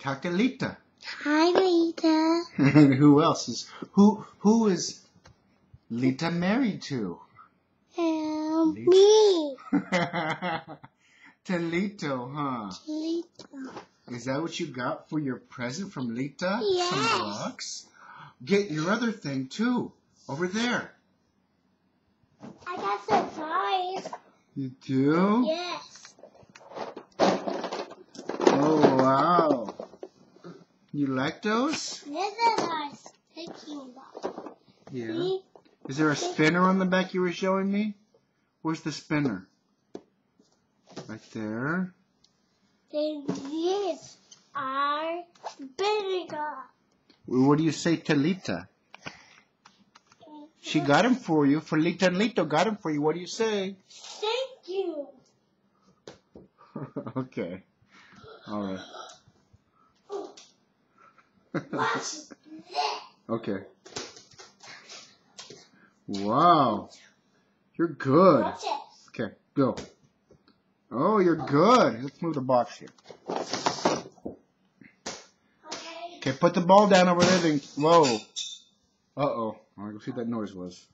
Talk to Lita. Hi, Lita. Who else is who is Lita married to? Me. To Lito, huh? Lita. Is that what you got for your present from Lita? Yes. Some blocks? Get your other thing too. Over there. I got some toys. You do? Yes. Oh, wow. You like those? This is our thinking about. Yeah. See? Is there a spinner on the back you were showing me? Where's the spinner? Right there. These are vinegar. What do you say to Lita? She got him for you. For Lita and Lito got him for you. What do you say? Thank you. Okay. All right. What's this? Okay. Wow. You're good. What's this? Okay, go. Oh, you're good. Let's move the box here. Okay. Okay, put the ball down over there. Then, whoa. Uh-oh. All right, let's see what that noise was.